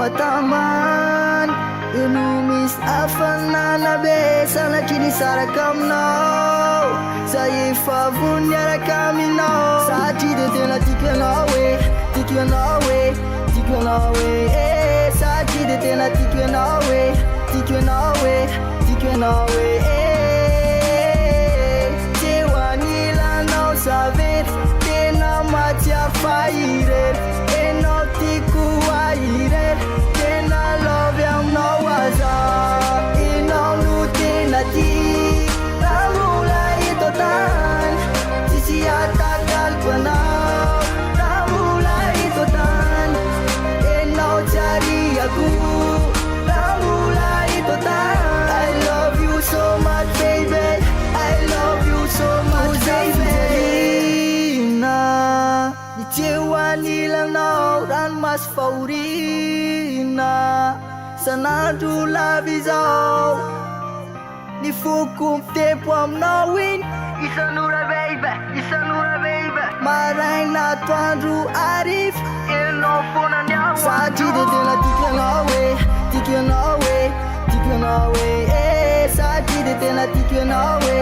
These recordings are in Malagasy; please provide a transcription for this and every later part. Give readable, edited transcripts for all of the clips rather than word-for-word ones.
mataman inumis afanana be sanatry nisaraka aminao za efa vony miaraka aminao satria de tena tiako ianao e tiako ianao e tiako ianao e satria de tena tiako ianao e tiako ianao e tiako ianao e teo anilanao zavety tena matsiafahirery enao tiako ahirery tena lovy aminao aza enao no tena ty raha mbola eto tany tsisy atakaliko anao raha mbola eto tany enao tsy ariako raha mbola eto tany I love you so much baby I love you so much baby na itseo anilanao ranomasy fahoriana sanandro lavy zao ny foko mitempo aminao iny isan'ora baby maraina atoandro arivo enao foana ny ao satria de tena tiako ianao e tiako ianao e tiako ianao e satria de tena tiako ianao e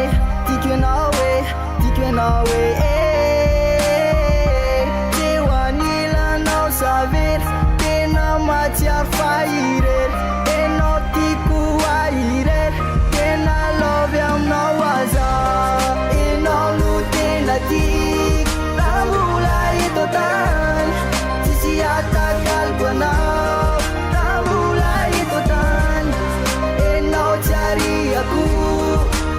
tiako ianao e tiako ianao e teo anilanao zavety tena matsiaro fahirery enao tiako ahirery tena lovy aminao aza enao no tena tiako raha mbola eto tany tsisy atakaliko anao raha mbola eto tany enao tsy ariako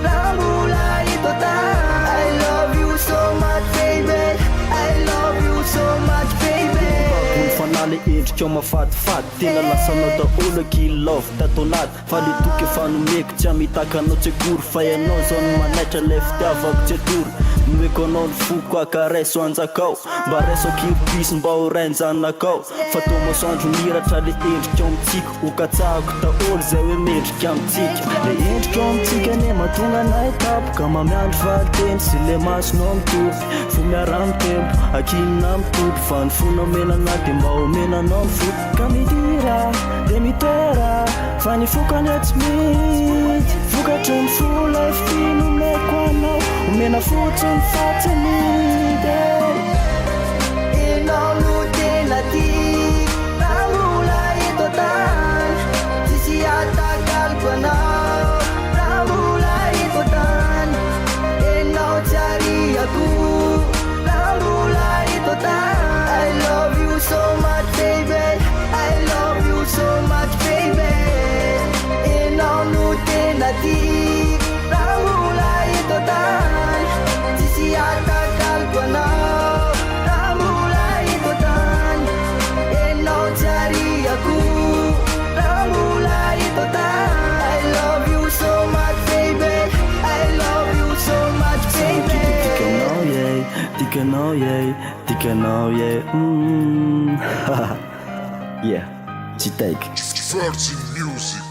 raha mbola eto tany I love you so much baby I love you so much baby fanale endrika ao mafatifaty tena lasanao daholo kilove tatolady fa le toky efa nomeko tsy amitaka anao tsy akory fa ianao zao no manaitra le fitiavako tsy atory nomeko anao ny foko akareso anjakao mba reso kiropisy mba ho rainjanakao fa to masoandro miratra le endrika ao amitsika hokatsahako daholo zay hoe mendrika amitsika le endrika ao amitsika ne mahatonga anay etapoka mamiandro valiteny sy le masonao mitovy fo miara mitempo akinina mitody fa ny fonao menana de mba omenanao ny fo ka midira de mitera fa ny fokany tsy mity vokatry ny fola finomeko anao omena fotsiny fa tsy mity enao no tena tiako raha mbola eto tany tsisy atakaliko anao raha mbola eto tany enao tsy ariako raha mbola eto tany I love you so much baby I love you so much baby enao no tena tiako raha mbola eto tany tsisy atakaliko anao raha mbola eto tany enao tsy ariako raha mbola eto tany I love you so much baby I love you so much baby tikanao ye yeah, tsy take Virgin Music.